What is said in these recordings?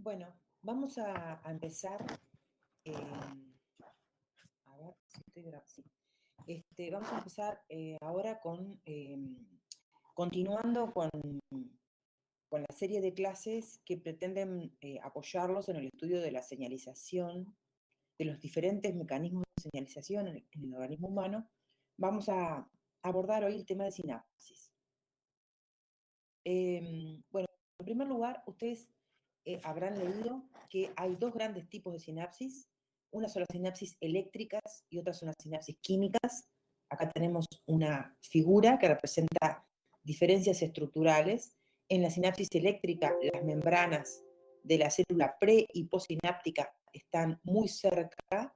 Bueno, vamos a empezar. A ver si estoy grabando. Sí. Vamos a empezar ahora con continuando con la serie de clases que pretenden apoyarlos en el estudio de la señalización, de los diferentes mecanismos de señalización en el organismo humano. Vamos a abordar hoy el tema de sinapsis. Bueno, en primer lugar, ustedes habrán leído que hay dos grandes tipos de sinapsis. Una son las sinapsis eléctricas y otras son las sinapsis químicas. Acá tenemos una figura que representa diferencias estructurales. En la sinapsis eléctrica, las membranas de la célula pre- y postsináptica están muy cerca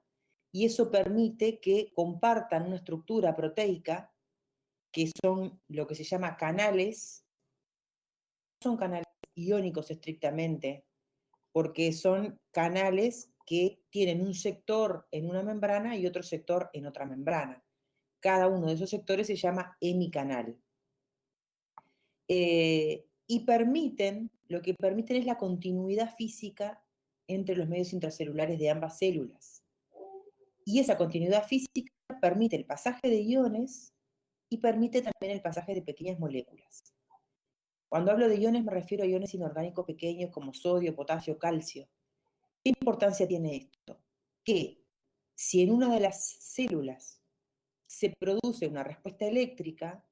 y eso permite que compartan una estructura proteica que son lo que se llama canales. No son canales iónicos estrictamente, porque son canales que tienen un sector en una membrana y otro sector en otra membrana. Cada uno de esos sectores se llama hemicanal. Y lo que permiten es la continuidad física entre los medios intracelulares de ambas células. Y esa continuidad física permite el pasaje de iones y permite también el pasaje de pequeñas moléculas. Cuando hablo de iones me refiero a iones inorgánicos pequeños como sodio, potasio, calcio. ¿Qué importancia tiene esto? Que si en una de las células se produce una respuesta eléctrica,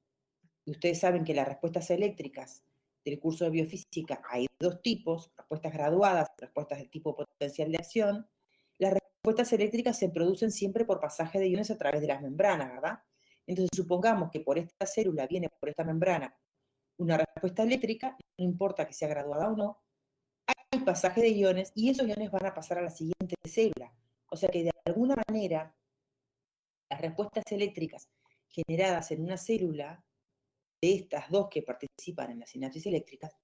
y ustedes saben que las respuestas eléctricas del curso de biofísica hay dos tipos, respuestas graduadas, respuestas de tipo potencial de acción, las respuestas eléctricas se producen siempre por pasaje de iones a través de las membranas, ¿verdad? Entonces supongamos que por esta célula viene por esta membrana una respuesta eléctrica, no importa que sea graduada o no, hay pasaje de iones y esos iones van a pasar a la siguiente célula. O sea que de alguna manera las respuestas eléctricas generadas en una célula, de estas dos que participan en las sinapsis eléctricas,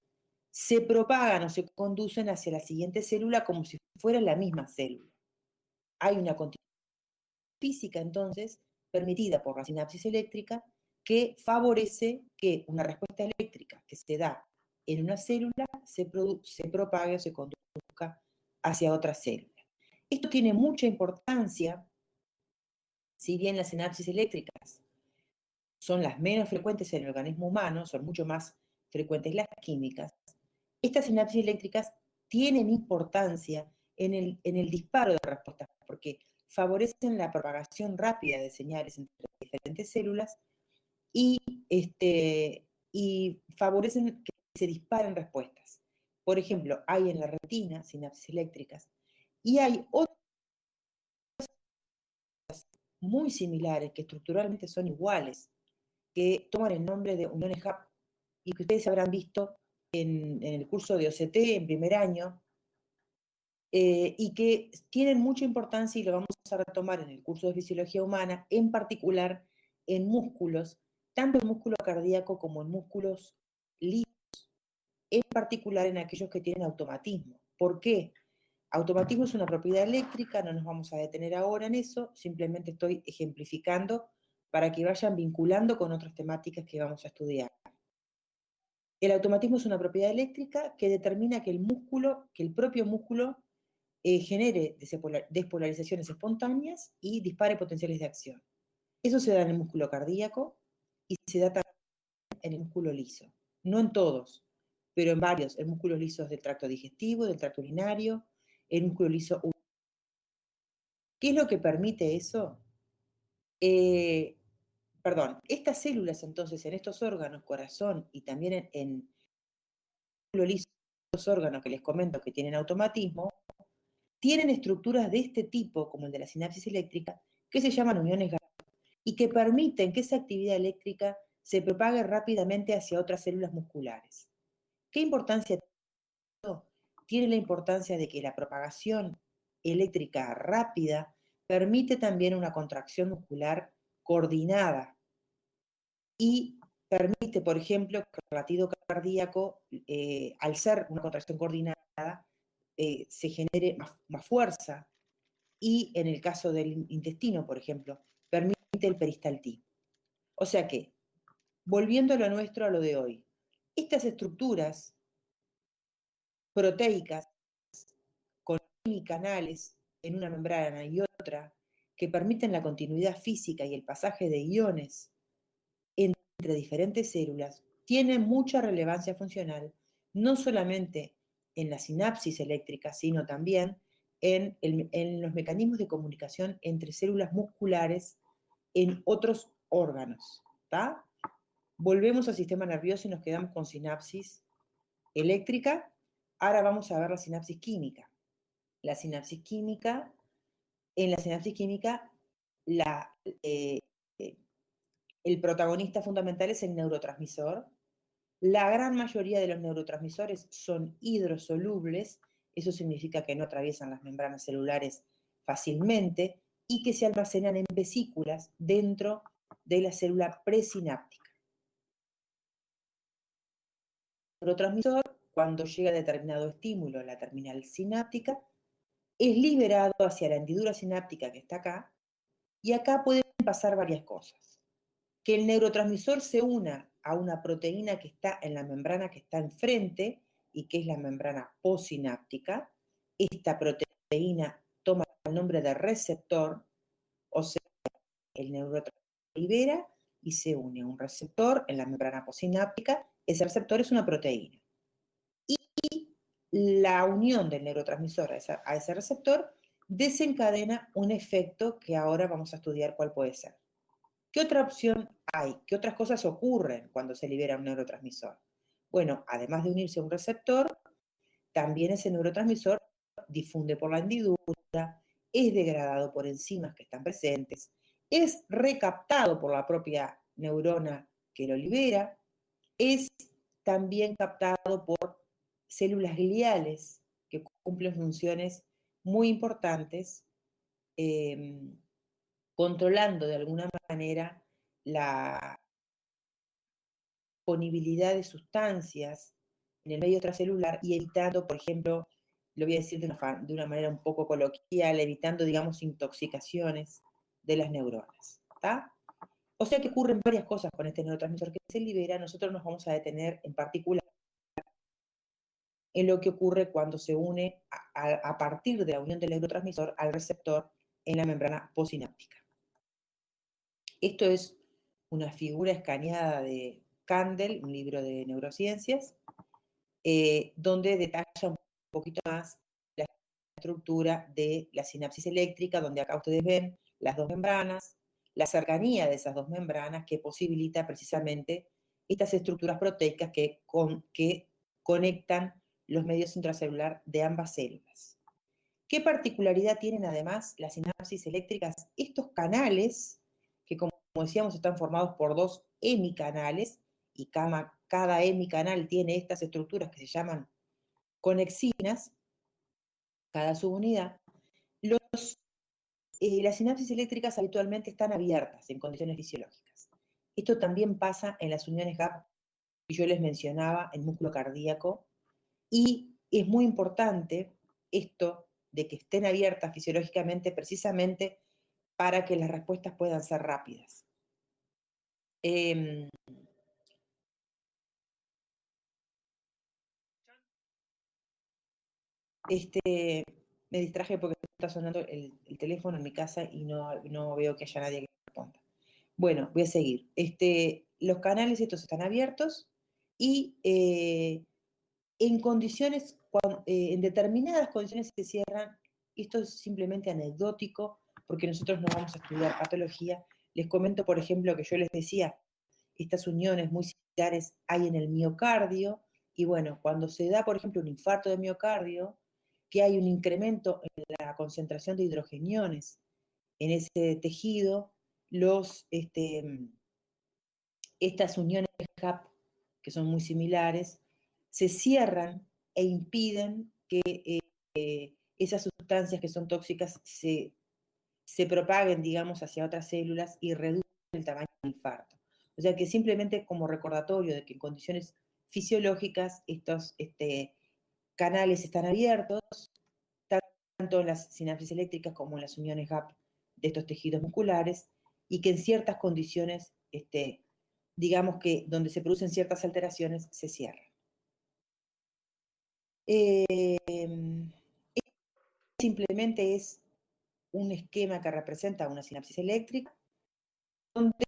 se propagan o se conducen hacia la siguiente célula como si fuera la misma célula. Hay una continuidad física entonces permitida por la sinapsis eléctrica que favorece que una respuesta eléctrica que se da en una célula se propague o se conduzca hacia otra célula. Esto tiene mucha importancia, si bien las sinapsis eléctricas son las menos frecuentes en el organismo humano, son mucho más frecuentes las químicas, estas sinapsis eléctricas tienen importancia en el disparo de respuestas, porque favorecen la propagación rápida de señales entre diferentes células y favorecen que se disparen respuestas. Por ejemplo, hay en la retina sinapsis eléctricas y hay otras muy similares que estructuralmente son iguales, que toman el nombre de uniones HAP y que ustedes habrán visto en el curso de OCT en primer año, y que tienen mucha importancia y lo vamos a retomar en el curso de fisiología humana, en particular en músculos, tanto en músculo cardíaco como en músculos lisos, en particular en aquellos que tienen automatismo. ¿Por qué? Automatismo es una propiedad eléctrica, no nos vamos a detener ahora en eso, simplemente estoy ejemplificando para que vayan vinculando con otras temáticas que vamos a estudiar. El automatismo es una propiedad eléctrica que determina que el propio músculo genere despolarizaciones espontáneas y dispare potenciales de acción. Eso se da en el músculo cardíaco y se da también en el músculo liso. No en todos, pero en varios, en músculos lisos del tracto digestivo, del tracto urinario, el músculo liso. ¿Qué es lo que permite eso? Estas células entonces en estos órganos, corazón y también en el músculo liso, los órganos que les comento que tienen automatismo, tienen estructuras de este tipo, como el de la sinapsis eléctrica, que se llaman uniones GAP, y que permiten que esa actividad eléctrica se propague rápidamente hacia otras células musculares. ¿Qué importancia tiene esto? Tiene la importancia de que la propagación eléctrica rápida permite también una contracción muscular coordinada y permite, por ejemplo, que el latido cardíaco, al ser una contracción coordinada, se genere más fuerza y en el caso del intestino, por ejemplo, permite el peristaltismo. O sea que, volviendo a lo nuestro, a lo de hoy, estas estructuras proteicas hemicanales en una membrana y otra que permiten la continuidad física y el pasaje de iones entre diferentes células, tiene mucha relevancia funcional, no solamente en la sinapsis eléctrica, sino también en los mecanismos de comunicación entre células musculares en otros órganos. ¿Tá? Volvemos al sistema nervioso y nos quedamos con sinapsis eléctrica. Ahora vamos a ver la sinapsis química. La sinapsis química, en la sinapsis química, la, eh, el protagonista fundamental es el neurotransmisor. La gran mayoría de los neurotransmisores son hidrosolubles, eso significa que no atraviesan las membranas celulares fácilmente y que se almacenan en vesículas dentro de la célula presináptica. El neurotransmisor, cuando llega a determinado estímulo, la terminal sináptica, es liberado hacia la hendidura sináptica que está acá, y acá pueden pasar varias cosas. Que el neurotransmisor se una a una proteína que está en la membrana que está enfrente y que es la membrana postsináptica. Esta proteína toma el nombre de receptor, o sea, el neurotransmisor libera y se une a un receptor en la membrana postsináptica. Ese receptor es una proteína. Y la unión del neurotransmisor a ese receptor desencadena un efecto que ahora vamos a estudiar cuál puede ser. ¿Qué otra opción hay? ¿Qué otras cosas ocurren cuando se libera un neurotransmisor? Bueno, además de unirse a un receptor, también ese neurotransmisor difunde por la hendidura, es degradado por enzimas que están presentes, es recaptado por la propia neurona que lo libera, es también captado por células gliales que cumplen funciones muy importantes, eh, controlando de alguna manera la disponibilidad de sustancias en el medio extracelular y evitando, por ejemplo, lo voy a decir de una manera un poco coloquial, evitando, digamos, intoxicaciones de las neuronas. ¿Tá? O sea que ocurren varias cosas con este neurotransmisor que se libera. Nosotros nos vamos a detener en particular en lo que ocurre cuando se une a partir de la unión del neurotransmisor al receptor en la membrana postsináptica. Esto es una figura escaneada de Kandel, un libro de neurociencias, donde detalla un poquito más la estructura de la sinapsis eléctrica, donde acá ustedes ven las dos membranas, la cercanía de esas dos membranas que posibilita precisamente estas estructuras proteicas que conectan los medios intracelular de ambas células. ¿Qué particularidad tienen además las sinapsis eléctricas? Estos canales, que como decíamos están formados por dos hemicanales, y cada hemicanal tiene estas estructuras que se llaman conexinas, cada subunidad. Las sinapsis eléctricas habitualmente están abiertas en condiciones fisiológicas. Esto también pasa en las uniones GAP que yo les mencionaba, el músculo cardíaco, y es muy importante esto de que estén abiertas fisiológicamente precisamente para que las respuestas puedan ser rápidas. Me distraje porque está sonando el teléfono en mi casa y no veo que haya nadie que responda. Bueno, voy a seguir. Los canales estos están abiertos y en condiciones, en determinadas condiciones se cierran. Esto es simplemente anecdótico porque nosotros no vamos a estudiar patología. Les comento, por ejemplo, que yo les decía, estas uniones muy similares hay en el miocardio, y bueno, cuando se da, por ejemplo, un infarto de miocardio, que hay un incremento en la concentración de hidrogeniones en ese tejido, estas uniones HAP, que son muy similares, se cierran e impiden que esas sustancias que son tóxicas se propaguen, digamos, hacia otras células y reducen el tamaño del infarto. O sea que simplemente como recordatorio de que en condiciones fisiológicas estos canales están abiertos, tanto en las sinapsis eléctricas como en las uniones GAP de estos tejidos musculares, y que en ciertas condiciones, digamos que donde se producen ciertas alteraciones, se cierran. simplemente es un esquema que representa una sinapsis eléctrica, donde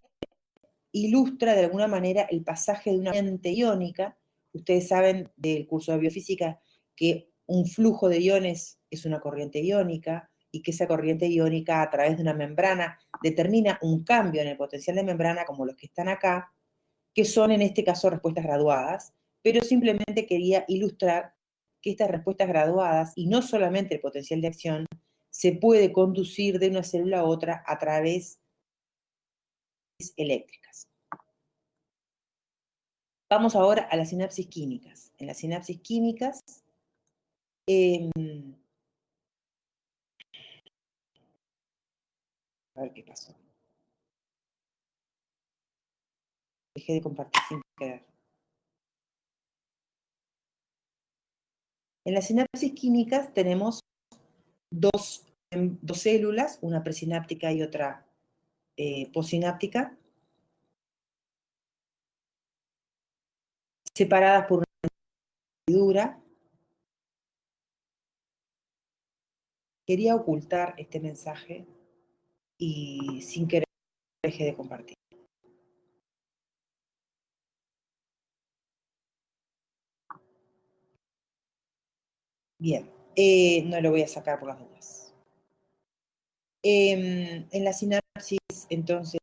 ilustra de alguna manera el pasaje de una corriente iónica. Ustedes saben del curso de biofísica que un flujo de iones es una corriente iónica y que esa corriente iónica a través de una membrana determina un cambio en el potencial de membrana, como los que están acá, que son en este caso respuestas graduadas, pero simplemente quería ilustrar que estas respuestas graduadas, y no solamente el potencial de acción, se puede conducir de una célula a otra a través de eléctricas. Vamos ahora a las sinapsis químicas. En las sinapsis químicas, a ver qué pasó. Dejé de compartir sin querer. En las sinapsis químicas tenemos dos células, una presináptica y otra posináptica, separadas por una hendidura. Quería ocultar este mensaje y sin querer dejé de compartir. Bien, no lo voy a sacar por las dudas. En la sinapsis, entonces,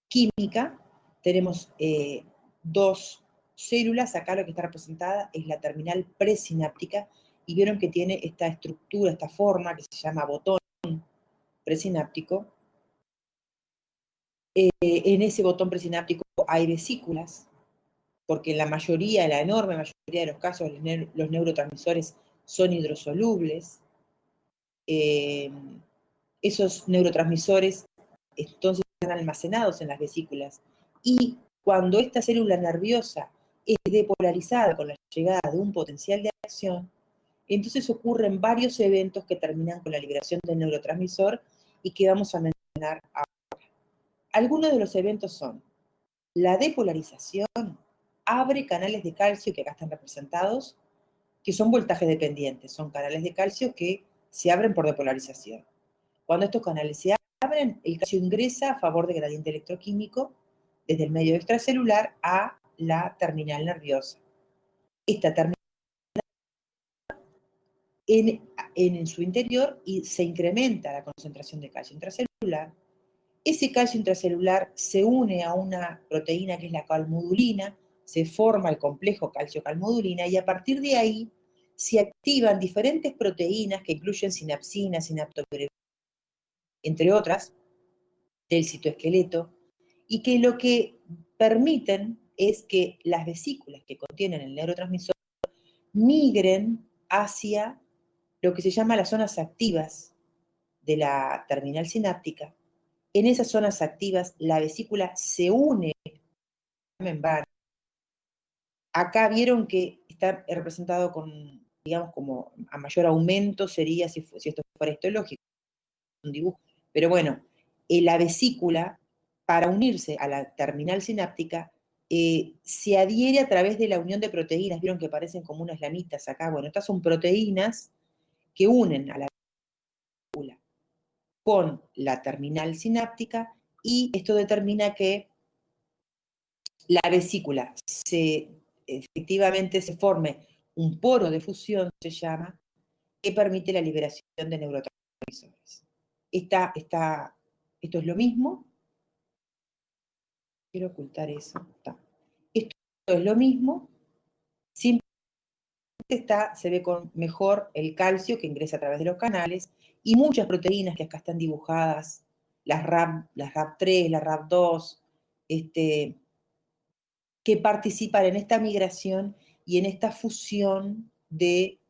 química, tenemos dos células. Acá lo que está representada es la terminal presináptica, y vieron que tiene esta estructura, esta forma que se llama botón presináptico. En ese botón presináptico hay vesículas, porque en la mayoría, la enorme mayoría de los casos, los neurotransmisores son hidrosolubles. Esos neurotransmisores entonces están almacenados en las vesículas, y cuando esta célula nerviosa es depolarizada con la llegada de un potencial de acción, entonces ocurren varios eventos que terminan con la liberación del neurotransmisor y que vamos a mencionar ahora. Algunos de los eventos son: la depolarización abre canales de calcio, que acá están representados, que son voltaje dependientes, son canales de calcio que se abren por depolarización. Cuando estos canales se abren, el calcio ingresa a favor de gradiente electroquímico desde el medio extracelular a la terminal nerviosa. Esta terminal en su interior, y se incrementa la concentración de calcio intracelular. Ese calcio intracelular se une a una proteína que es la calmodulina, se forma el complejo calcio-calmodulina, y a partir de ahí se activan diferentes proteínas que incluyen sinapsina, sinaptopirina, entre otras, del citoesqueleto, y que lo que permiten es que las vesículas que contienen el neurotransmisor migren hacia lo que se llama las zonas activas de la terminal sináptica. En esas zonas activas, la vesícula se une a la membrana. Acá vieron que está representado con, digamos, como a mayor aumento sería si esto fuera histológico, un dibujo. Pero bueno, la vesícula, para unirse a la terminal sináptica, se adhiere a través de la unión de proteínas. Vieron que parecen como unas lamitas acá. Bueno, estas son proteínas que unen a la vesícula con la terminal sináptica, y esto determina que la vesícula efectivamente se forme un poro de fusión, se llama, que permite la liberación de neurotransmisores. Esto es lo mismo. Quiero ocultar eso. Esto es lo mismo, simplemente se ve con mejor el calcio que ingresa a través de los canales, y muchas proteínas que acá están dibujadas, las RAP3, las RAP2, que participan en esta migración y en esta fusión de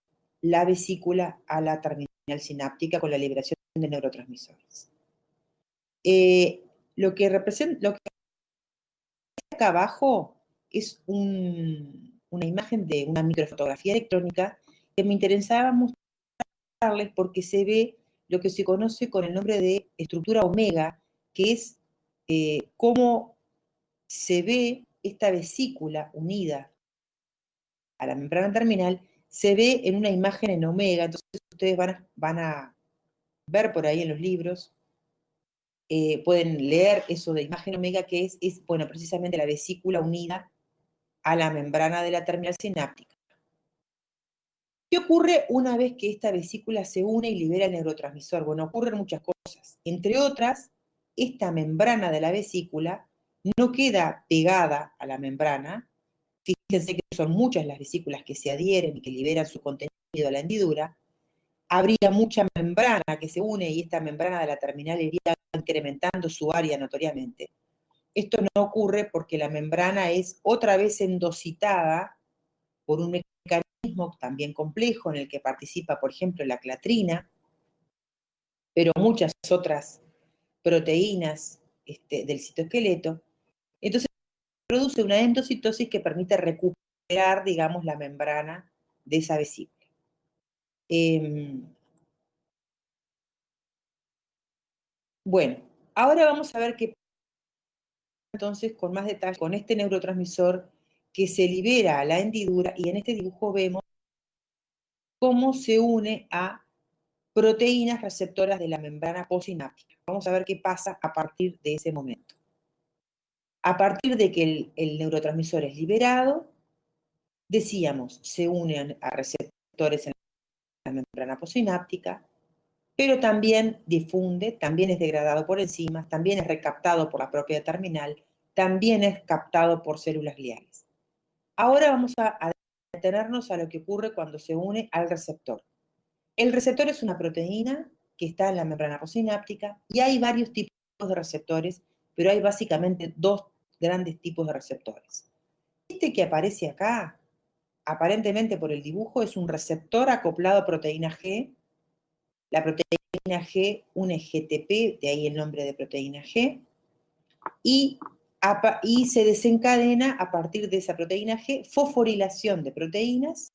la vesícula a la terminal sináptica con la liberación de neurotransmisores. Lo que acá abajo es una imagen de una microfotografía electrónica que me interesaba mostrarles porque se ve lo que se conoce con el nombre de estructura omega, que es cómo se ve esta vesícula unida a la membrana terminal se ve en una imagen en omega, entonces ustedes van a ver por ahí en los libros, pueden leer eso de imagen omega, que es, bueno, precisamente la vesícula unida a la membrana de la terminal sináptica. ¿Qué ocurre una vez que esta vesícula se une y libera el neurotransmisor? Bueno, ocurren muchas cosas. Entre otras, esta membrana de la vesícula no queda pegada a la membrana. Fíjense que son muchas las vesículas que se adhieren y que liberan su contenido a la hendidura. Habría mucha membrana que se une y esta membrana de la terminal iría incrementando su área notoriamente. Esto no ocurre porque la membrana es otra vez endocitada por un mecanismo también complejo en el que participa, por ejemplo, la clatrina, pero muchas otras proteínas del citoesqueleto. Entonces, produce una endocitosis que permite recuperar, digamos, la membrana de esa vesícula. Bueno, ahora vamos a ver qué pasa entonces con más detalle con este neurotransmisor que se libera a la hendidura, y en este dibujo vemos cómo se une a proteínas receptoras de la membrana postsináptica. Vamos a ver qué pasa a partir de ese momento. A partir de que el neurotransmisor es liberado, decíamos, se unen a receptores en la membrana postsináptica, pero también difunde, también es degradado por enzimas, también es recaptado por la propia terminal, también es captado por células gliales. Ahora vamos a detenernos a lo que ocurre cuando se une al receptor. El receptor es una proteína que está en la membrana postsináptica y hay varios tipos de receptores, pero hay básicamente dos grandes tipos de receptores. Este que aparece acá, aparentemente por el dibujo, es un receptor acoplado a proteína G. La proteína G une GTP, de ahí el nombre de proteína G, y se desencadena a partir de esa proteína G fosforilación de proteínas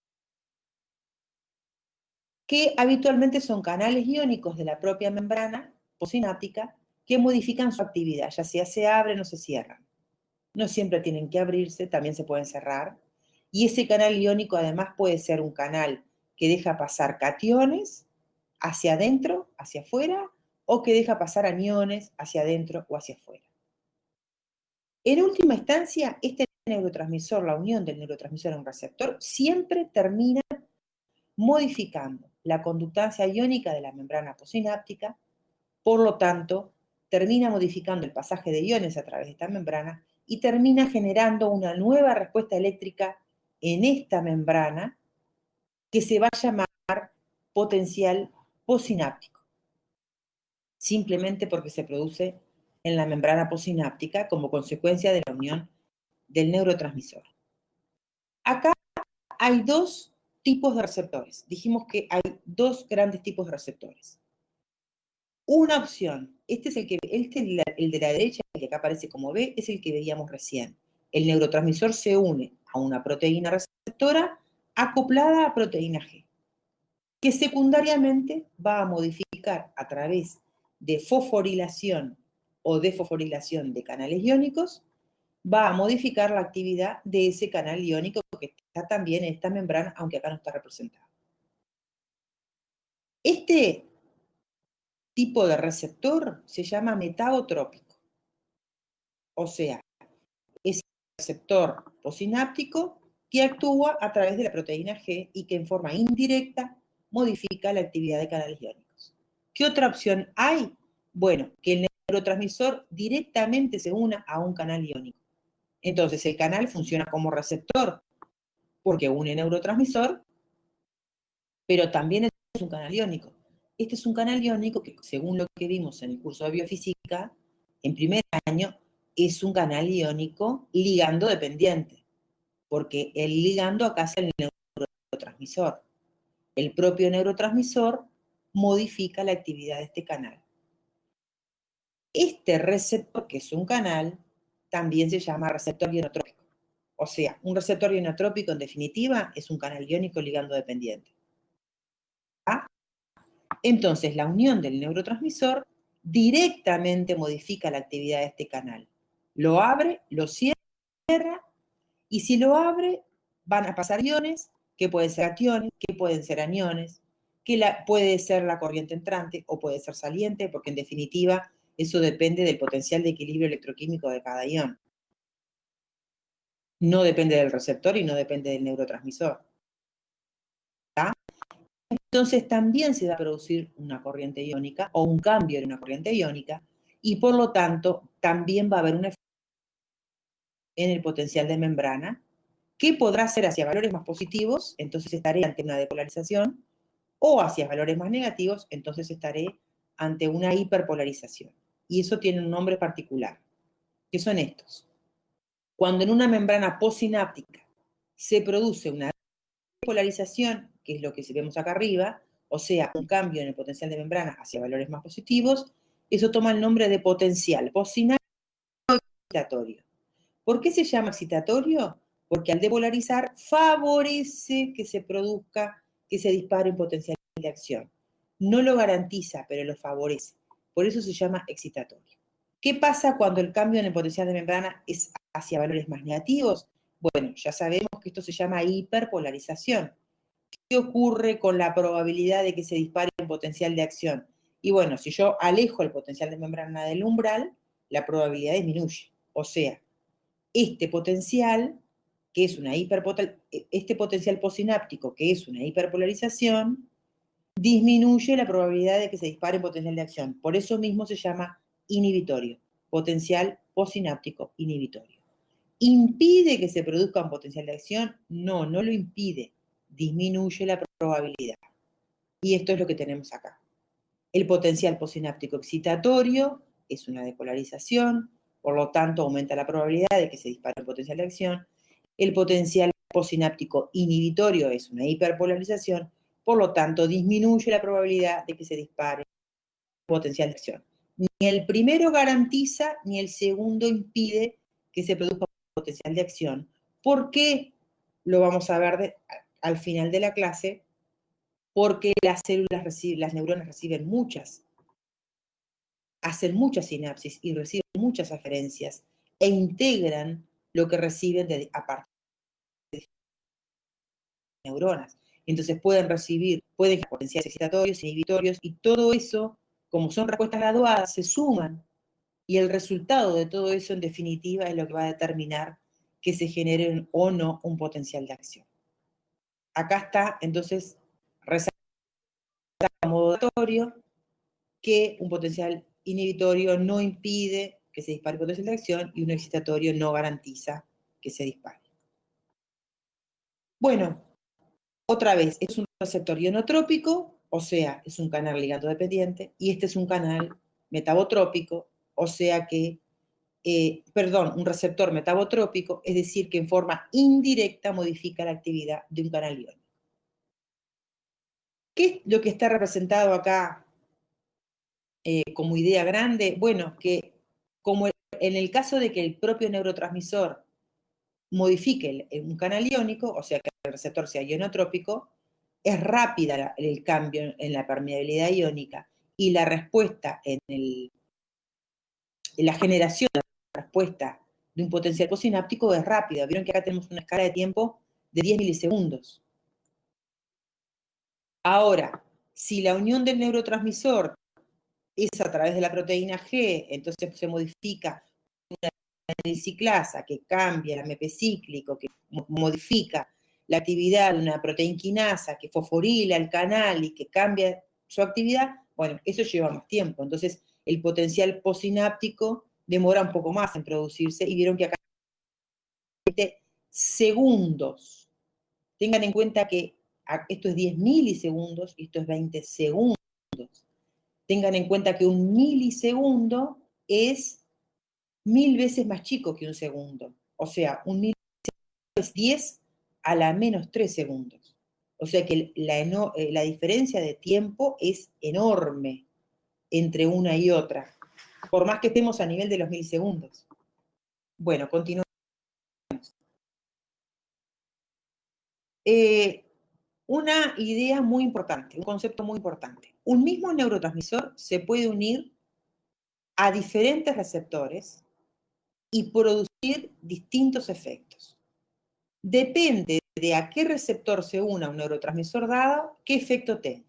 que habitualmente son canales iónicos de la propia membrana postsináptica que modifican su actividad, ya sea se abren o se cierran. No siempre tienen que abrirse, también se pueden cerrar. Y ese canal iónico además puede ser un canal que deja pasar cationes hacia adentro, hacia afuera, o que deja pasar aniones hacia adentro o hacia afuera. En última instancia, este neurotransmisor, la unión del neurotransmisor a un receptor, siempre termina modificando la conductancia iónica de la membrana postsináptica, por lo tanto, termina modificando el pasaje de iones a través de esta membrana y termina generando una nueva respuesta eléctrica en esta membrana que se va a llamar potencial postsináptico, simplemente porque se produce en la membrana postsináptica como consecuencia de la unión del neurotransmisor. Acá hay dos tipos de receptores. Dijimos que hay dos grandes tipos de receptores. Una opción, el de la derecha, que acá aparece como B, es el que veíamos recién. El neurotransmisor se une a una proteína receptora acoplada a proteína G, que secundariamente va a modificar a través de fosforilación o desfosforilación de canales iónicos, va a modificar la actividad de ese canal iónico que está también en esta membrana, aunque acá no está representado. Este tipo de receptor se llama metabotrópico, o sea, es el receptor postsináptico que actúa a través de la proteína G y que en forma indirecta modifica la actividad de canales iónicos. ¿Qué otra opción hay? Bueno, que el neurotransmisor directamente se una a un canal iónico. Entonces el canal funciona como receptor porque une neurotransmisor, pero también es un canal iónico. Este es un canal iónico que, según lo que vimos en el curso de biofísica, en primer año, es un canal iónico ligando dependiente, porque el ligando acá es el neurotransmisor. El propio neurotransmisor modifica la actividad de este canal. Este receptor, que es un canal, también se llama receptor ionotrópico. O sea, un receptor ionotrópico, en definitiva, es un canal iónico ligando dependiente. ¿Ah? Entonces, la unión del neurotransmisor directamente modifica la actividad de este canal. Lo abre, lo cierra, y si lo abre, van a pasar iones que pueden ser cationes, que pueden ser aniones, que puede ser la corriente entrante o puede ser saliente, porque en definitiva eso depende del potencial de equilibrio electroquímico de cada ion. No depende del receptor y no depende del neurotransmisor. ¿Está? Entonces también se va a producir una corriente iónica o un cambio en una corriente iónica y por lo tanto también va a haber un efecto en el potencial de membrana que podrá ser hacia valores más positivos, entonces estaré ante una depolarización, o hacia valores más negativos, entonces estaré ante una hiperpolarización. Y eso tiene un nombre particular, que son estos. Cuando en una membrana postsináptica se produce una depolarización, que es lo que vemos acá arriba, o sea, un cambio en el potencial de membrana hacia valores más positivos, eso toma el nombre de potencial postsináptico excitatorio. ¿Por qué se llama excitatorio? Porque al depolarizar favorece que se produzca, que se dispare un potencial de acción. No lo garantiza, pero lo favorece. Por eso se llama excitatorio. ¿Qué pasa cuando el cambio en el potencial de membrana es hacia valores más negativos? Bueno, ya sabemos que esto se llama hiperpolarización. ¿Qué ocurre con la probabilidad de que se dispare un potencial de acción? Y bueno, si yo alejo el potencial de membrana del umbral, la probabilidad disminuye. O sea, este potencial, que es una este potencial postsináptico, que es una hiperpolarización, disminuye la probabilidad de que se dispare un potencial de acción. Por eso mismo se llama inhibitorio, potencial postsináptico inhibitorio. ¿Impide que se produzca un potencial de acción? No, no lo impide, disminuye la probabilidad. Y esto es lo que tenemos acá. El potencial postsináptico excitatorio es una depolarización, por lo tanto aumenta la probabilidad de que se dispare el potencial de acción. El potencial postsináptico inhibitorio es una hiperpolarización, por lo tanto disminuye la probabilidad de que se dispare el potencial de acción. Ni el primero garantiza ni el segundo impide que se produzca un potencial de acción. ¿Por qué? Lo vamos a ver al final de la clase, porque las neuronas reciben hacen muchas sinapsis y reciben muchas aferencias e integran lo que reciben a partir de neuronas. Entonces pueden potenciales excitatorios, inhibitorios, y todo eso, como son respuestas graduadas, se suman, y el resultado de todo eso, en definitiva, es lo que va a determinar que se genere o no un potencial de acción. Acá está, entonces, resalta como obligatorio que un potencial inhibitorio no impide que se dispare el potencial de acción y un excitatorio no garantiza que se dispare. Bueno, otra vez, es un receptor ionotrópico, o sea, es un canal ligando dependiente, y este es un canal metabotrópico, o sea que, un receptor metabotrópico, es decir, que en forma indirecta modifica la actividad de un canal iónico. ¿Qué es lo que está representado acá como idea grande? Bueno, que como en el caso de que el propio neurotransmisor modifique un canal iónico, o sea que el receptor sea ionotrópico, es rápida el cambio en la permeabilidad iónica y la respuesta en la generación de la respuesta de un potencial postsináptico es rápida. Vieron que acá tenemos una escala de tiempo de 10 milisegundos. Ahora, si la unión del neurotransmisor es a través de la proteína G, entonces se modifica una ciclasa que cambia el AMP cíclico, que modifica la actividad de una proteína quinasa que fosforila el canal y que cambia su actividad, bueno, eso lleva más tiempo. Entonces, el potencial postsináptico demora un poco más en producirse y vieron que acá 20 segundos. Tengan en cuenta que esto es 10 milisegundos y esto es 20 segundos. Tengan en cuenta que un milisegundo es 1000 veces más chico que un segundo. O sea, un milisegundo es 10 a la menos 3 segundos. O sea que la diferencia de tiempo es enorme entre una y otra, por más que estemos a nivel de los milisegundos. Bueno, continuamos. Una idea muy importante, un concepto muy importante. Un mismo neurotransmisor se puede unir a diferentes receptores y producir distintos efectos. Depende de a qué receptor se una un neurotransmisor dado, qué efecto tenga.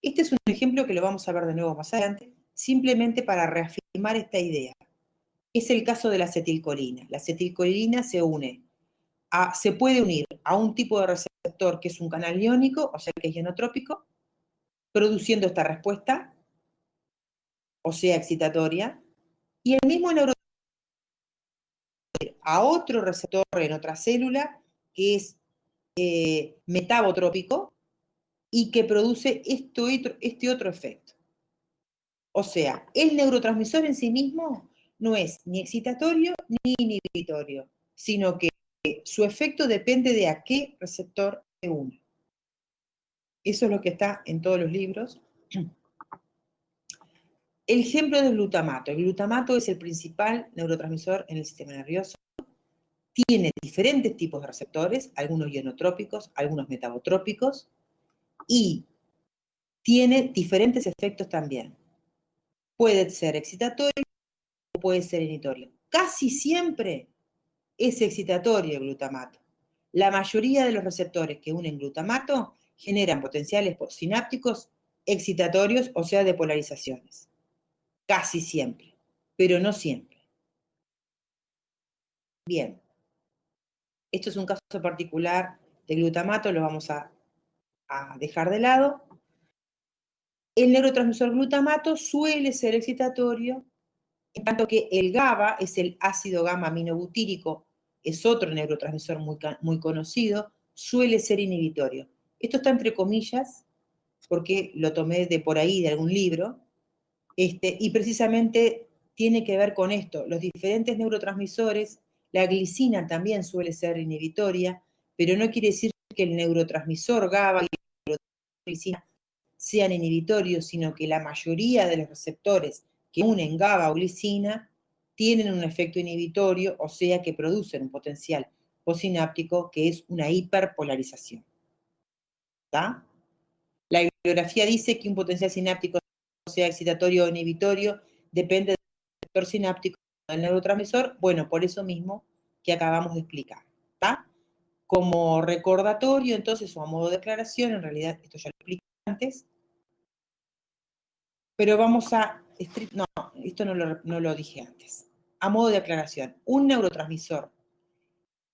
Este es un ejemplo que lo vamos a ver de nuevo más adelante, simplemente para reafirmar esta idea. Es el caso de la acetilcolina. La acetilcolina se puede unir a un tipo de receptor que es un canal iónico, o sea que es ionotrópico, produciendo esta respuesta, o sea, excitatoria, y el mismo neurotransmisor a otro receptor en otra célula que es metabotrópico y que produce este otro efecto. O sea, el neurotransmisor en sí mismo no es ni excitatorio ni inhibitorio, sino que su efecto depende de a qué receptor se une. Eso es lo que está en todos los libros. El ejemplo del glutamato. El glutamato es el principal neurotransmisor en el sistema nervioso. Tiene diferentes tipos de receptores, algunos ionotrópicos, algunos metabotrópicos, y tiene diferentes efectos también. Puede ser excitatorio o puede ser inhibitorio. Casi siempre es excitatorio el glutamato. La mayoría de los receptores que unen glutamato generan potenciales sinápticos excitatorios, o sea, de polarizaciones. Casi siempre, pero no siempre. Bien, esto es un caso particular de glutamato, lo vamos a dejar de lado. El neurotransmisor glutamato suele ser excitatorio, en tanto que el GABA es el ácido gamma aminobutírico, es otro neurotransmisor muy conocido, suele ser inhibitorio. Esto está entre comillas, porque lo tomé de por ahí, de algún libro, y precisamente tiene que ver con esto. Los diferentes neurotransmisores, la glicina también suele ser inhibitoria, pero no quiere decir que el neurotransmisor GABA y la glicina sean inhibitorios, sino que la mayoría de los receptores que unen GABA o glicina tienen un efecto inhibitorio, o sea que producen un potencial postsináptico que es una hiperpolarización. ¿Está? La bibliografía dice que un potencial sináptico, sea excitatorio o inhibitorio, depende del receptor sináptico del neurotransmisor. Bueno, por eso mismo que acabamos de explicar. ¿Está? Como recordatorio, entonces, o a modo de declaración, en realidad esto ya lo expliqué antes, pero vamos a... No, esto no lo dije antes. A modo de aclaración, un neurotransmisor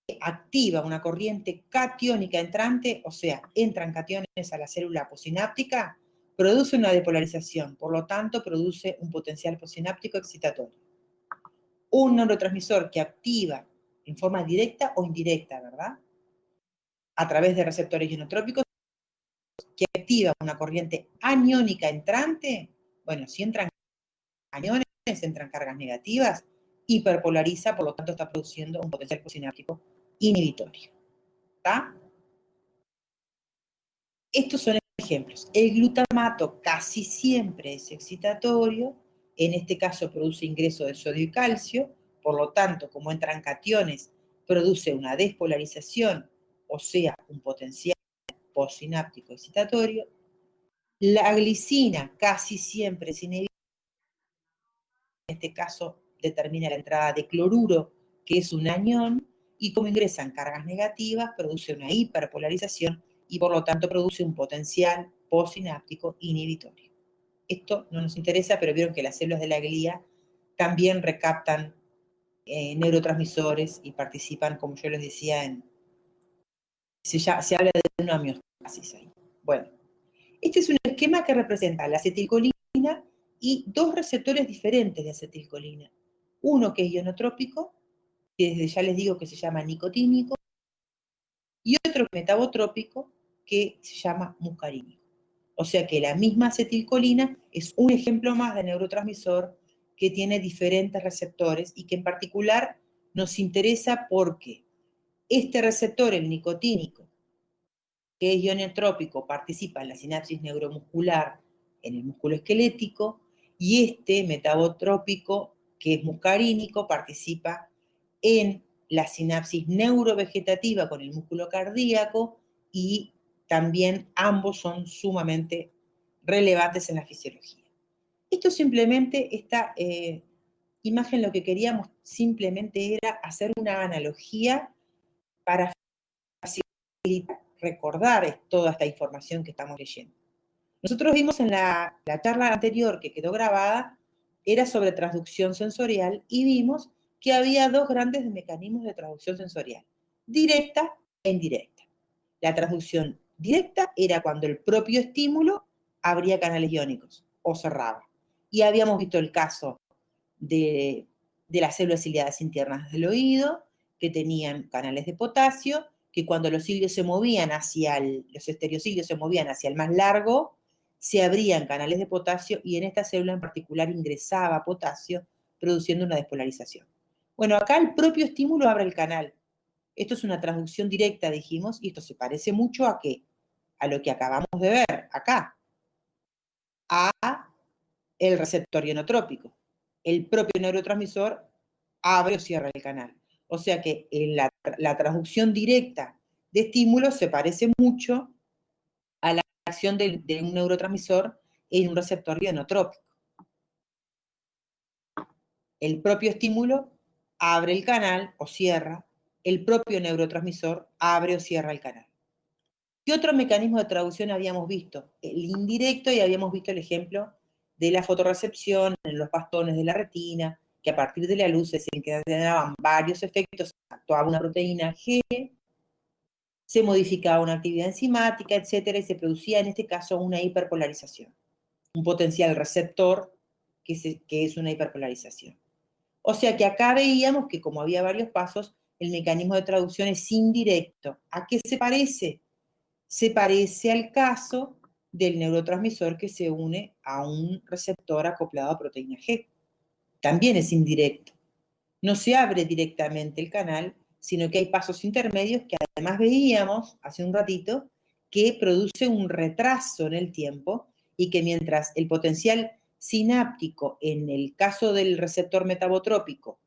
que activa una corriente catiónica entrante, o sea, entran cationes a la célula postsináptica, produce una depolarización, por lo tanto, produce un potencial postsináptico excitatorio. Un neurotransmisor que activa en forma directa o indirecta, ¿verdad? A través de receptores ionotrópicos, que activa una corriente aniónica entrante, bueno, si entran aniones, entran cargas negativas, hiperpolariza, por lo tanto está produciendo un potencial postsináptico inhibitorio. ¿Está? Estos son ejemplos. El glutamato casi siempre es excitatorio, en este caso produce ingreso de sodio y calcio, por lo tanto, como entran cationes, produce una despolarización, o sea, un potencial postsináptico excitatorio. La glicina casi siempre es inhibitoria, en este caso determina la entrada de cloruro, que es un anión, y como ingresan cargas negativas, produce una hiperpolarización y por lo tanto produce un potencial postsináptico inhibitorio. Esto no nos interesa, pero vieron que las células de la glía también recaptan neurotransmisores y participan, como yo les decía, se habla de una homeostasis ahí. Bueno, este es un esquema que representa la acetilcolina y dos receptores diferentes de acetilcolina. Uno que es ionotrópico, que desde ya les digo que se llama nicotínico, y otro metabotrópico que se llama muscarínico. O sea que la misma acetilcolina es un ejemplo más de neurotransmisor que tiene diferentes receptores y que en particular nos interesa porque este receptor, el nicotínico, que es ionotrópico, participa en la sinapsis neuromuscular en el músculo esquelético, y este metabotrópico, que es muscarínico, participa en la sinapsis neurovegetativa con el músculo cardíaco, y también ambos son sumamente relevantes en la fisiología. Esto simplemente, esta imagen, lo que queríamos simplemente era hacer una analogía para facilita recordar toda esta información que estamos leyendo. Nosotros vimos en la charla anterior que quedó grabada, era sobre traducción sensorial, y vimos que había dos grandes mecanismos de traducción sensorial, directa e indirecta. La traducción directa era cuando el propio estímulo abría canales iónicos o cerraba. Y habíamos visto el caso de las células ciliadas internas del oído, que tenían canales de potasio, que cuando los cilios se movían los estereocilios se movían hacia el más largo, se abrían canales de potasio y en esta célula en particular ingresaba potasio, produciendo una despolarización. Bueno, acá el propio estímulo abre el canal. Esto es una traducción directa, dijimos, y esto se parece mucho a ¿qué? A lo que acabamos de ver acá, a el receptor ionotrópico. El propio neurotransmisor abre o cierra el canal. O sea que en la traducción directa de estímulos se parece mucho a la acción de un neurotransmisor en un receptor ionotrópico. El propio estímulo abre el canal o cierra, el propio neurotransmisor abre o cierra el canal. ¿Qué otro mecanismo de traducción habíamos visto? El indirecto, y habíamos visto el ejemplo de la fotorrecepción en los bastones de la retina, que a partir de la luz se encadenaban varios efectos, actuaba una proteína G, se modificaba una actividad enzimática, etcétera, y se producía en este caso una hiperpolarización, un potencial receptor que es una hiperpolarización. O sea que acá veíamos que como había varios pasos, el mecanismo de traducción es indirecto. ¿A qué se parece? Se parece al caso del neurotransmisor que se une a un receptor acoplado a proteína G. También es indirecto. No se abre directamente el canal, sino que hay pasos intermedios que además veíamos hace un ratito que produce un retraso en el tiempo y que mientras el potencial sináptico en el caso del receptor metabotrópico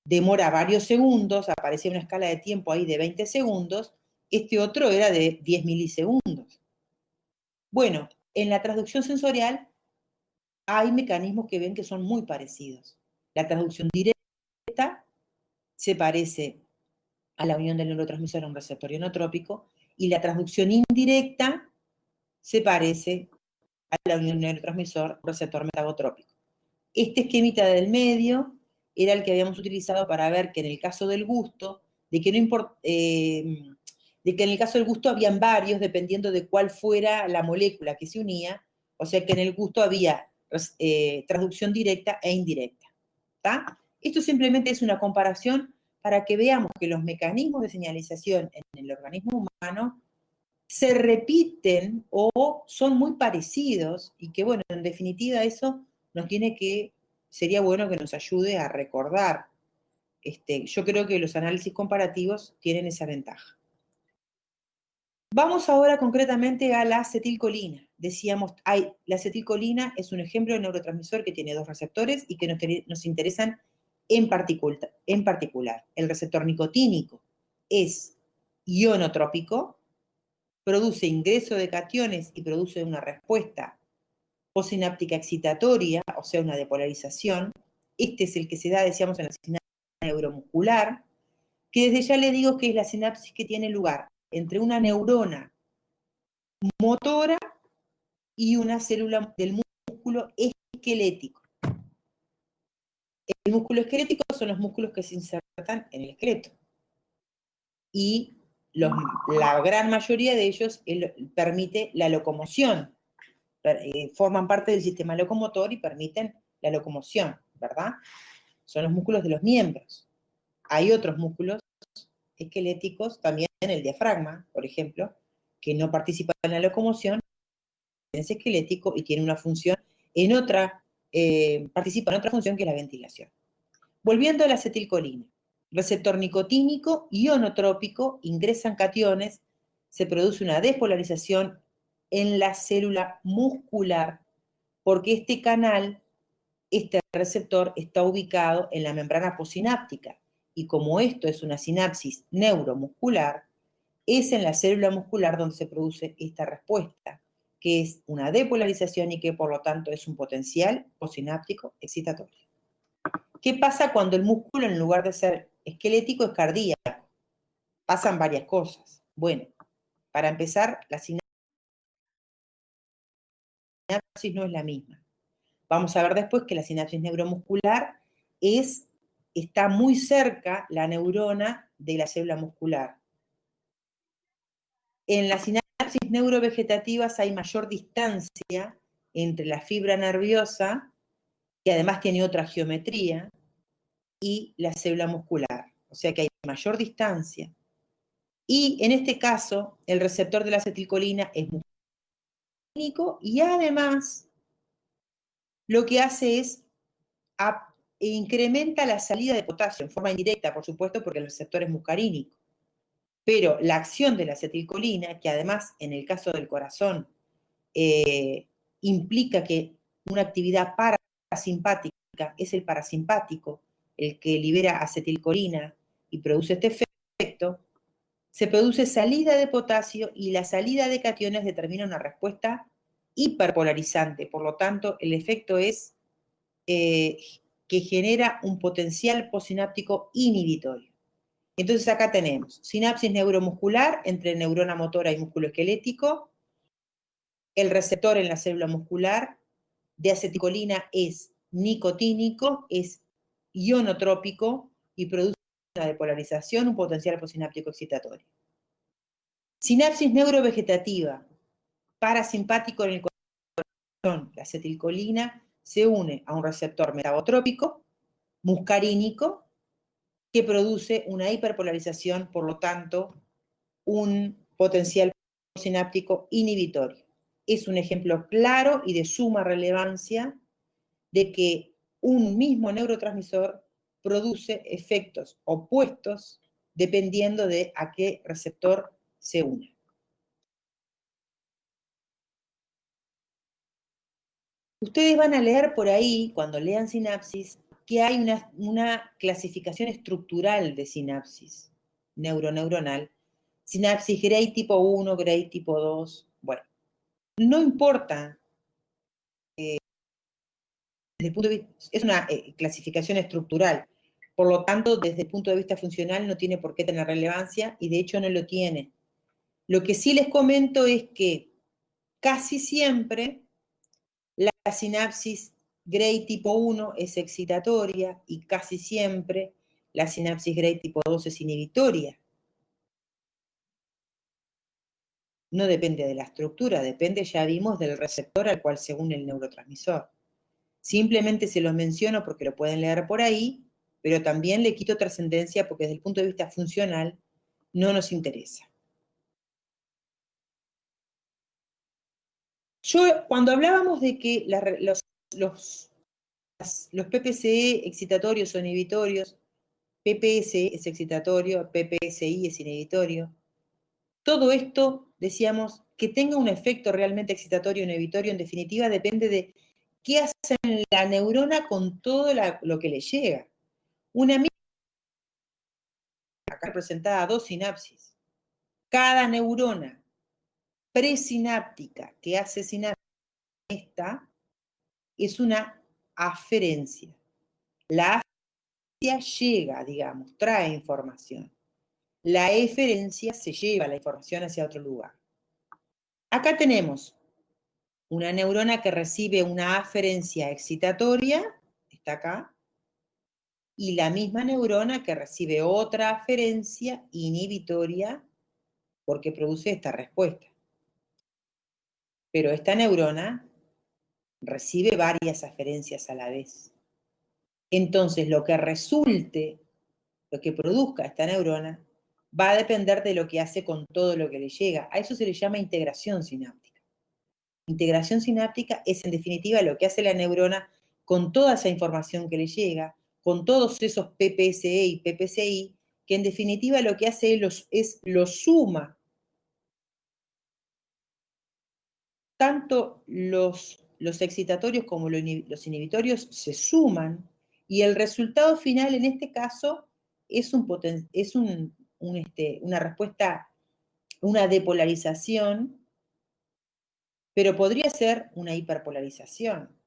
demora varios segundos, aparecía una escala de tiempo ahí de 20 segundos, este otro era de 10 milisegundos. Bueno, en la traducción sensorial hay mecanismos que ven que son muy parecidos. La traducción directa se parece a la unión del neurotransmisor a un receptor ionotrópico, y la traducción indirecta se parece a la unión del neurotransmisor a un receptor metabotrópico. Este esquemita del medio era el que habíamos utilizado para ver que en el caso del gusto, de que en el caso del gusto habían varios dependiendo de cuál fuera la molécula que se unía, o sea que en el gusto había traducción directa e indirecta. ¿Tá? Esto simplemente es una comparación para que veamos que los mecanismos de señalización en el organismo humano se repiten o son muy parecidos y que, bueno, en definitiva eso sería bueno que nos ayude a recordar. Yo creo que los análisis comparativos tienen esa ventaja. Vamos ahora concretamente a la acetilcolina. Decíamos, la acetilcolina es un ejemplo de neurotransmisor que tiene dos receptores y que nos interesan en particular. El receptor nicotínico es ionotrópico, produce ingreso de cationes y produce una respuesta postsináptica excitatoria, o sea, una depolarización. Este es el que se da, decíamos, en la sinapsis neuromuscular, que desde ya le digo que es la sinapsis que tiene lugar entre una neurona motora y una célula del músculo esquelético. El músculo esquelético son los músculos que se insertan en el esqueleto. Y la gran mayoría de ellos permite la locomoción. Forman parte del sistema locomotor y permiten la locomoción, ¿verdad? Son los músculos de los miembros. Hay otros músculos esqueléticos, también el diafragma, por ejemplo, que no participa en la locomoción, es esquelético y tiene una función participa en otra función que es la ventilación. Volviendo a la acetilcolina, receptor nicotínico ionotrópico, ingresan cationes, se produce una despolarización en la célula muscular, porque este receptor está ubicado en la membrana postsináptica, y como esto es una sinapsis neuromuscular, es en la célula muscular donde se produce esta respuesta, que es una depolarización y que por lo tanto es un potencial postsináptico excitatorio. ¿Qué pasa cuando el músculo en lugar de ser esquelético es cardíaco? Pasan varias cosas. Bueno, para empezar, la sinapsis no es la misma. Vamos a ver después que la sinapsis neuromuscular está muy cerca la neurona de la célula muscular. En las sinapsis neurovegetativas hay mayor distancia entre la fibra nerviosa, que además tiene otra geometría, y la célula muscular. O sea que hay mayor distancia. Y en este caso, el receptor de la acetilcolina es muscarínico y además lo que hace es incrementa la salida de potasio en forma indirecta, por supuesto, porque el receptor es muscarínico. Pero la acción de la acetilcolina, que además en el caso del corazón implica que una actividad parasimpática, es el parasimpático el que libera acetilcolina y produce este efecto, se produce salida de potasio y la salida de cationes determina una respuesta hiperpolarizante. Por lo tanto, el efecto es que genera un potencial postsináptico inhibitorio. Entonces acá tenemos sinapsis neuromuscular entre neurona motora y músculo esquelético. El receptor en la célula muscular de acetilcolina es nicotínico, es ionotrópico y produce una depolarización, un potencial postsináptico excitatorio. Sinapsis neurovegetativa, parasimpático en el corazón, la acetilcolina se une a un receptor metabotrópico, muscarínico, que produce una hiperpolarización, por lo tanto, un potencial sináptico inhibitorio. Es un ejemplo claro y de suma relevancia de que un mismo neurotransmisor produce efectos opuestos dependiendo de a qué receptor se une. Ustedes van a leer por ahí, cuando lean sinapsis, que hay una clasificación estructural de sinapsis neuronal. Sinapsis Gray tipo 1, Gray tipo 2. Bueno, no importa. Desde el punto de vista, es una clasificación estructural. Por lo tanto, desde el punto de vista funcional no tiene por qué tener relevancia y de hecho no lo tiene. Lo que sí les comento es que casi siempre la sinapsis Gray tipo 1 es excitatoria y casi siempre la sinapsis Gray tipo 2 es inhibitoria. No depende de la estructura, depende, ya vimos, del receptor al cual se une el neurotransmisor. Simplemente se los menciono porque lo pueden leer por ahí, pero también le quito trascendencia porque desde el punto de vista funcional no nos interesa. Cuando hablábamos de que los PPCE excitatorios o inhibitorios, PPS es excitatorio, PPSI es inhibitorio, todo esto, decíamos, que tenga un efecto realmente excitatorio o inhibitorio, en definitiva, depende de qué hace la neurona con todo lo que le llega. Una misma, acá representada dos sinapsis. Cada neurona presináptica que hace sinapsis esta es una aferencia. La aferencia llega, digamos, trae información. La eferencia se lleva la información hacia otro lugar. Acá tenemos una neurona que recibe una aferencia excitatoria, está acá, y la misma neurona que recibe otra aferencia inhibitoria porque produce esta respuesta. Pero esta neurona recibe varias aferencias a la vez. Entonces, lo que resulte, lo que produzca esta neurona, va a depender de lo que hace con todo lo que le llega. A eso se le llama integración sináptica. Integración sináptica es, en definitiva, lo que hace la neurona con toda esa información que le llega, con todos esos PPSE y PPCI, que en definitiva lo que hace es lo suma. Tanto los excitatorios como los inhibitorios se suman y el resultado final en este caso es una respuesta, una depolarización, pero podría ser una hiperpolarización.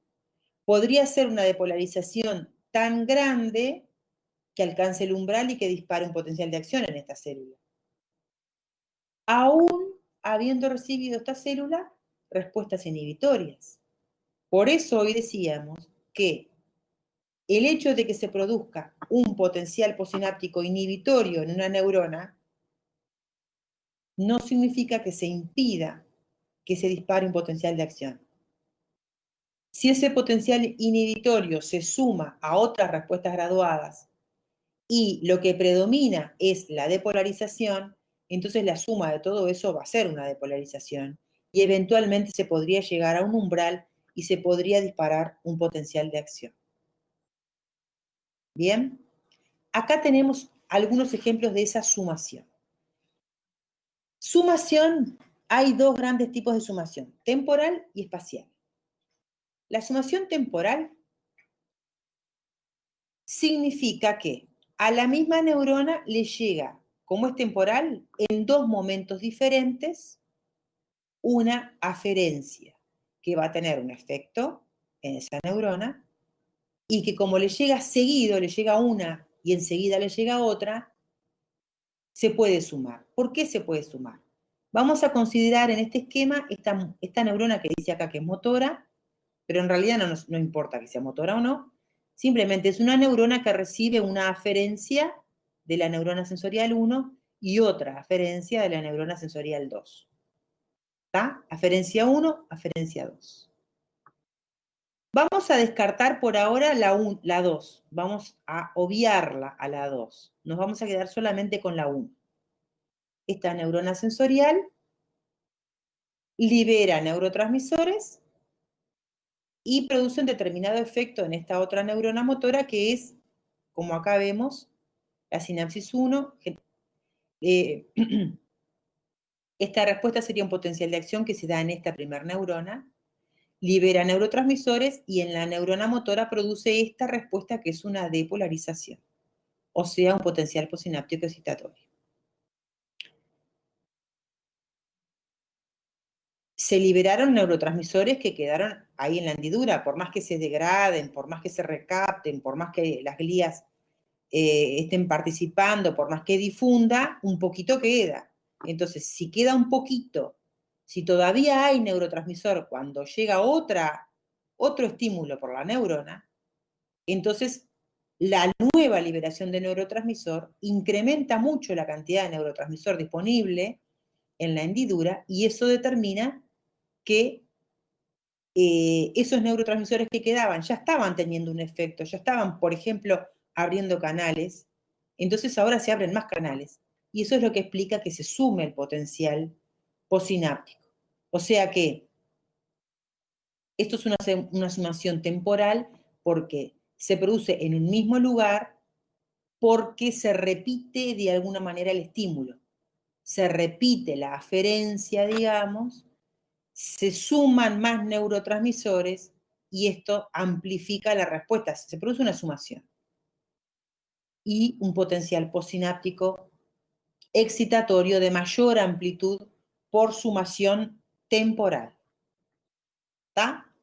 Podría ser una depolarización tan grande que alcance el umbral y que dispare un potencial de acción en esta célula. aún habiendo recibido esta célula respuestas inhibitorias. Por eso hoy decíamos que el hecho de que se produzca un potencial posináptico inhibitorio en una neurona no significa que se impida que se dispare un potencial de acción. Si ese potencial inhibitorio se suma a otras respuestas graduadas y lo que predomina es la depolarización, entonces la suma de todo eso va a ser una depolarización y eventualmente se podría llegar a un umbral y se podría disparar un potencial de acción. Bien, acá tenemos algunos ejemplos de esa sumación. Sumación, hay dos grandes tipos de sumación, temporal y espacial. La sumación temporal significa que a la misma neurona le llega, como es temporal, en dos momentos diferentes, una aferencia que va a tener un efecto en esa neurona y que como le llega seguido, le llega una y enseguida le llega otra, se puede sumar. ¿Por qué se puede sumar? Vamos a considerar en este esquema esta neurona que dice acá que es motora, pero en realidad no importa que sea motora o no, simplemente es una neurona que recibe una aferencia de la neurona sensorial 1 y otra aferencia de la neurona sensorial 2. ¿Está? Aferencia 1, aferencia 2. Vamos a descartar por ahora la 2. Vamos a obviarla a la 2. Nos vamos a quedar solamente con la 1. Esta neurona sensorial libera neurotransmisores y produce un determinado efecto en esta otra neurona motora que es, como acá vemos, la sinapsis 1. Esta respuesta sería un potencial de acción que se da en esta primera neurona, libera neurotransmisores y en la neurona motora produce esta respuesta que es una depolarización, o sea, un potencial postsináptico excitatorio. Se liberaron neurotransmisores que quedaron ahí en la hendidura, por más que se degraden, por más que se recapten, por más que las glías estén participando, por más que difunda, un poquito queda. Entonces, si queda un poquito, si todavía hay neurotransmisor cuando llega otro estímulo por la neurona, entonces la nueva liberación de neurotransmisor incrementa mucho la cantidad de neurotransmisor disponible en la hendidura y eso determina que esos neurotransmisores que quedaban ya estaban teniendo un efecto, ya estaban, por ejemplo, abriendo canales, entonces ahora se abren más canales. Y eso es lo que explica que se sume el potencial postsináptico. O sea que esto es una sumación temporal porque se produce en un mismo lugar porque se repite de alguna manera el estímulo. Se repite la aferencia, digamos, se suman más neurotransmisores y esto amplifica la respuesta. Se produce una sumación y un potencial postsináptico excitatorio de mayor amplitud por sumación temporal. ¿Está?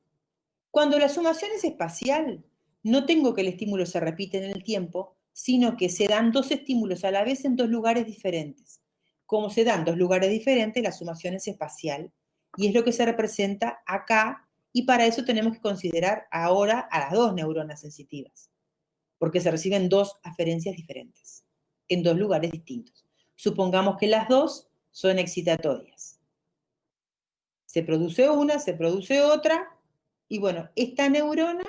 Cuando la sumación es espacial, no tengo que el estímulo se repite en el tiempo, sino que se dan dos estímulos a la vez en dos lugares diferentes. Como se dan dos lugares diferentes, la sumación es espacial y es lo que se representa acá y para eso tenemos que considerar ahora a las dos neuronas sensitivas, porque se reciben dos aferencias diferentes en dos lugares distintos. Supongamos que las dos son excitatorias. Se produce una, se produce otra, y bueno, esta neurona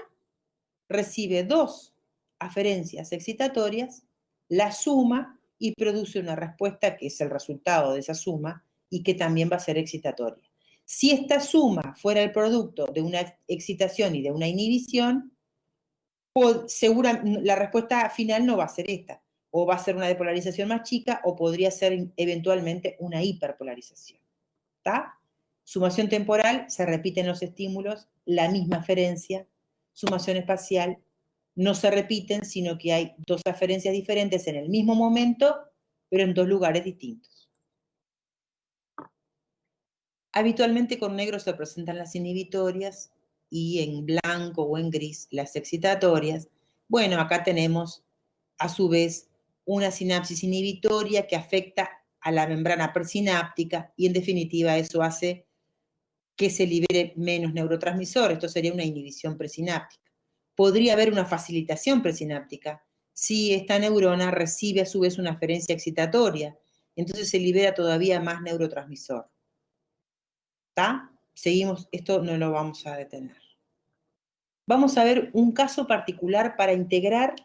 recibe dos aferencias excitatorias, la suma y produce una respuesta que es el resultado de esa suma y que también va a ser excitatoria. Si esta suma fuera el producto de una excitación y de una inhibición, la respuesta final no va a ser esta, o va a ser una depolarización más chica o podría ser eventualmente una hiperpolarización. ¿Está? Sumación temporal, se repiten los estímulos, la misma aferencia. Sumación espacial, no se repiten, sino que hay dos aferencias diferentes en el mismo momento, pero en dos lugares distintos. Habitualmente con negro se presentan las inhibitorias y en blanco o en gris las excitatorias. Bueno, acá tenemos a su vez una sinapsis inhibitoria que afecta a la membrana presináptica y en definitiva eso hace que se libere menos neurotransmisor. Esto sería una inhibición presináptica. Podría haber una facilitación presináptica si esta neurona recibe a su vez una aferencia excitatoria, entonces se libera todavía más neurotransmisor. ¿Está? Seguimos, esto no lo vamos a detener. Vamos a ver un caso particular para integrar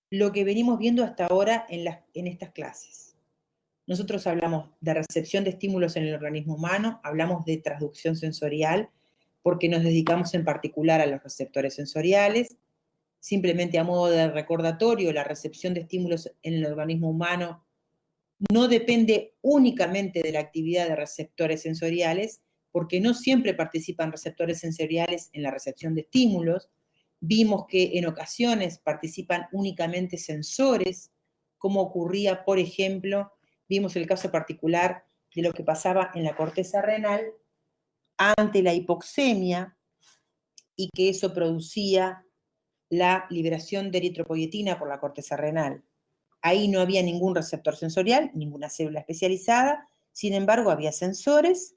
lo que venimos viendo hasta ahora en estas clases. Nosotros hablamos de recepción de estímulos en el organismo humano, hablamos de transducción sensorial, porque nos dedicamos en particular a los receptores sensoriales. Simplemente a modo de recordatorio, la recepción de estímulos en el organismo humano no depende únicamente de la actividad de receptores sensoriales, porque no siempre participan receptores sensoriales en la recepción de estímulos. Vimos que en ocasiones participan únicamente sensores, como ocurría, por ejemplo, vimos el caso particular de lo que pasaba en la corteza renal ante la hipoxemia y que eso producía la liberación de eritropoyetina por la corteza renal. Ahí no había ningún receptor sensorial, ninguna célula especializada, sin embargo había sensores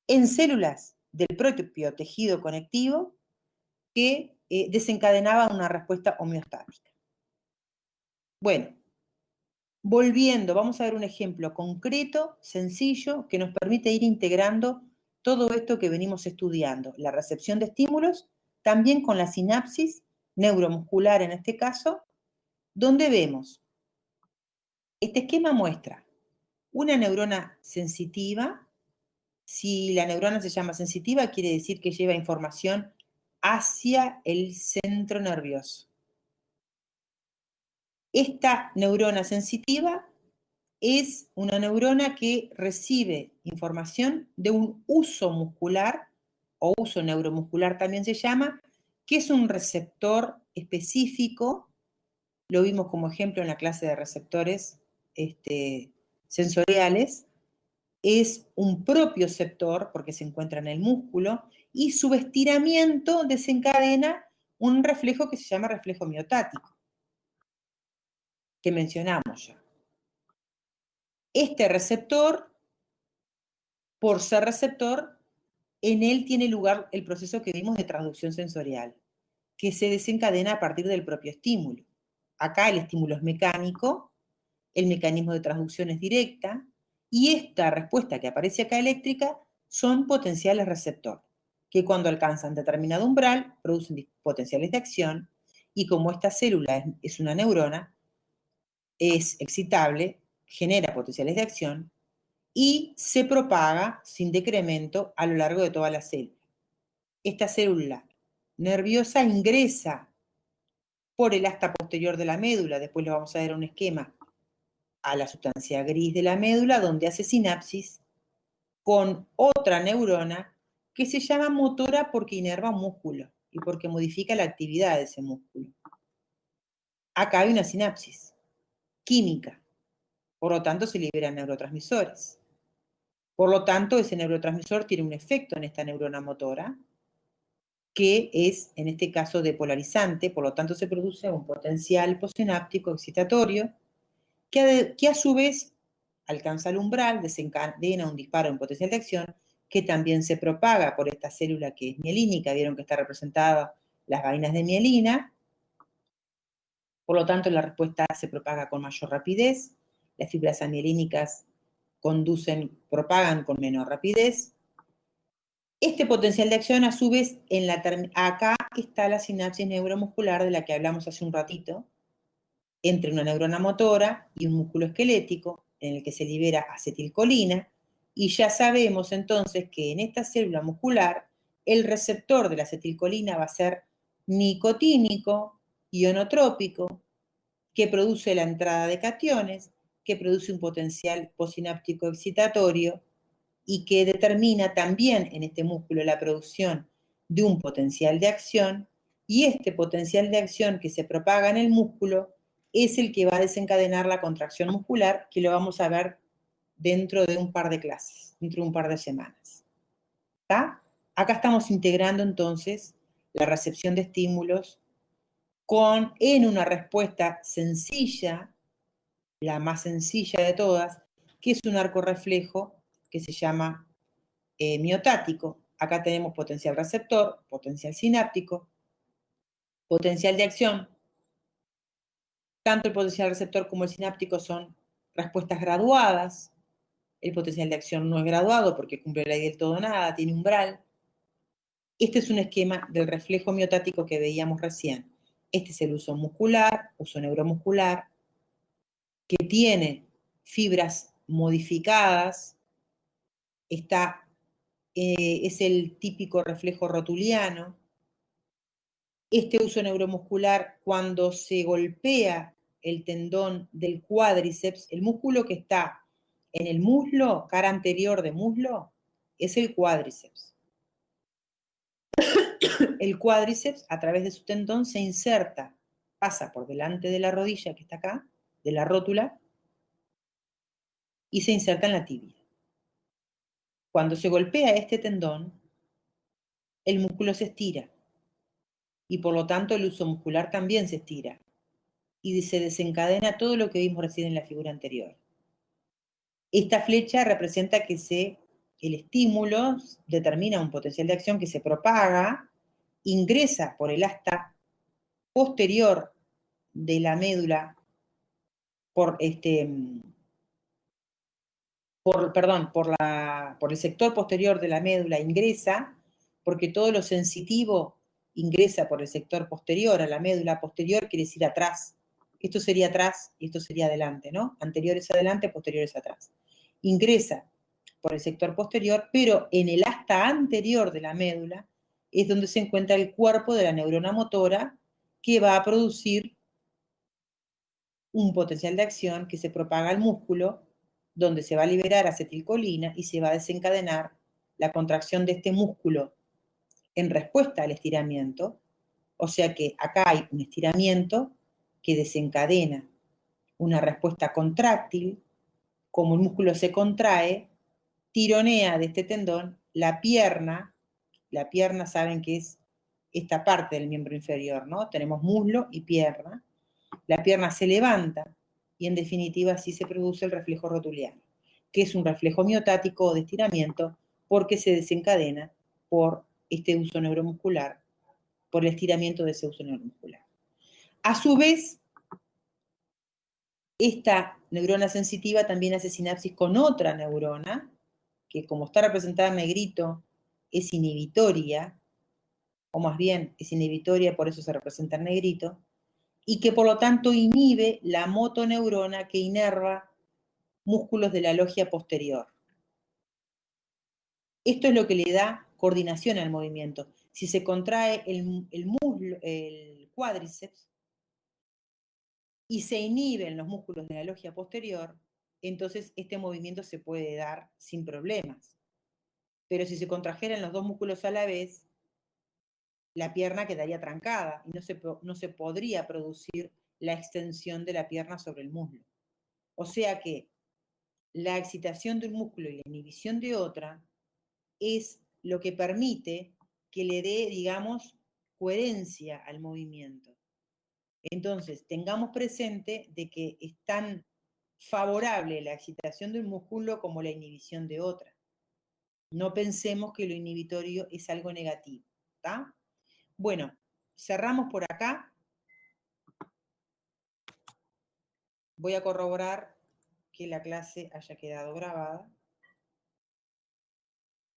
en células del propio tejido conectivo que desencadenaban una respuesta homeostática. Bueno, volviendo, vamos a ver un ejemplo concreto, sencillo, que nos permite ir integrando todo esto que venimos estudiando, la recepción de estímulos, también con la sinapsis neuromuscular en este caso, donde vemos, este esquema muestra una neurona sensitiva. Si la neurona se llama sensitiva, quiere decir que lleva información hacia el centro nervioso. Esta neurona sensitiva es una neurona que recibe información de un uso muscular, o uso neuromuscular también se llama, que es un receptor específico. Lo vimos como ejemplo en la clase de receptores sensoriales. Es un propioceptor, porque se encuentra en el músculo, y su estiramiento desencadena un reflejo que se llama reflejo miotático, que mencionamos ya. Este receptor, por ser receptor, en él tiene lugar el proceso que vimos de transducción sensorial, que se desencadena a partir del propio estímulo. Acá el estímulo es mecánico, el mecanismo de transducción es directa, y esta respuesta que aparece acá eléctrica son potenciales receptor, que cuando alcanzan determinado umbral producen potenciales de acción, y como esta célula es una neurona, es excitable, genera potenciales de acción, y se propaga sin decremento a lo largo de toda la célula. Esta célula nerviosa ingresa por el asta posterior de la médula, después lo vamos a ver en un esquema, a la sustancia gris de la médula, donde hace sinapsis con otra neurona que se llama motora porque inerva un músculo y porque modifica la actividad de ese músculo. Acá hay una sinapsis química, por lo tanto se liberan neurotransmisores. Por lo tanto, ese neurotransmisor tiene un efecto en esta neurona motora, que es, en este caso, depolarizante, por lo tanto se produce un potencial postsináptico excitatorio, que a su vez alcanza el umbral, desencadena un disparo en potencial de acción, que también se propaga por esta célula que es mielínica. Vieron que está representada las vainas de mielina. Por lo tanto, la respuesta se propaga con mayor rapidez. Las fibras amielínicas propagan con menor rapidez. Este potencial de acción, a su vez, acá está la sinapsis neuromuscular de la que hablamos hace un ratito, entre una neurona motora y un músculo esquelético, en el que se libera acetilcolina, y ya sabemos entonces que en esta célula muscular el receptor de la acetilcolina va a ser nicotínico, ionotrópico, que produce la entrada de cationes, que produce un potencial postsináptico excitatorio y que determina también en este músculo la producción de un potencial de acción, y este potencial de acción que se propaga en el músculo es el que va a desencadenar la contracción muscular, que lo vamos a ver dentro de un par de clases, dentro de un par de semanas. ¿Está? Acá estamos integrando entonces la recepción de estímulos en una respuesta sencilla la más sencilla de todas, que es un arco reflejo que se llama miotático. Acá tenemos potencial receptor, potencial sináptico, potencial de acción. Tanto el potencial receptor como el sináptico son respuestas graduadas. El potencial de acción no es graduado porque cumple la ley del todo o nada, tiene umbral. Este es un esquema del reflejo miotático que veíamos recién. Este es el uso muscular, uso neuromuscular, que tiene fibras modificadas, es el típico reflejo rotuliano. Este uso neuromuscular, cuando se golpea el tendón del cuádriceps, el músculo que está en el muslo, cara anterior de muslo, es el cuádriceps. El cuádriceps, a través de su tendón, se inserta, pasa por delante de la rodilla que está acá, de la rótula, y se inserta en la tibia. Cuando se golpea este tendón, el músculo se estira y por lo tanto el uso muscular también se estira y se desencadena todo lo que vimos recién en la figura anterior. Esta flecha representa que el estímulo determina un potencial de acción que se propaga, ingresa por el asta posterior de la médula, por el sector posterior de la médula ingresa, porque todo lo sensitivo ingresa por el sector posterior a la médula posterior, quiere decir atrás. Esto sería atrás y esto sería adelante, ¿no? Anteriores adelante, posteriores atrás. Ingresa por el sector posterior, pero en el asta anterior de la médula es donde se encuentra el cuerpo de la neurona motora que va a producir un potencial de acción que se propaga al músculo, donde se va a liberar acetilcolina y se va a desencadenar la contracción de este músculo en respuesta al estiramiento. O sea que acá hay un estiramiento que desencadena una respuesta contráctil. Como el músculo se contrae, tironea de este tendón la pierna saben que es esta parte del miembro inferior, ¿no? Tenemos muslo y pierna. La pierna se levanta y en definitiva así se produce el reflejo rotuliano, que es un reflejo miotático o de estiramiento porque se desencadena por este uso neuromuscular, por el estiramiento de ese uso neuromuscular. A su vez, esta neurona sensitiva también hace sinapsis con otra neurona, que como está representada en negrito, es inhibitoria, o más bien es inhibitoria, por eso se representa en negrito, y que por lo tanto inhibe la motoneurona que inerva músculos de la logia posterior. Esto es lo que le da coordinación al movimiento. Si se contrae el cuádriceps y se inhiben los músculos de la logia posterior, entonces este movimiento se puede dar sin problemas. Pero si se contrajeran los dos músculos a la vez, la pierna quedaría trancada y no se podría producir la extensión de la pierna sobre el muslo. O sea que la excitación de un músculo y la inhibición de otra es lo que permite que le dé, digamos, coherencia al movimiento. Entonces, tengamos presente de que es tan favorable la excitación de un músculo como la inhibición de otra. No pensemos que lo inhibitorio es algo negativo, ¿está? Bueno, cerramos por acá. Voy a corroborar que la clase haya quedado grabada.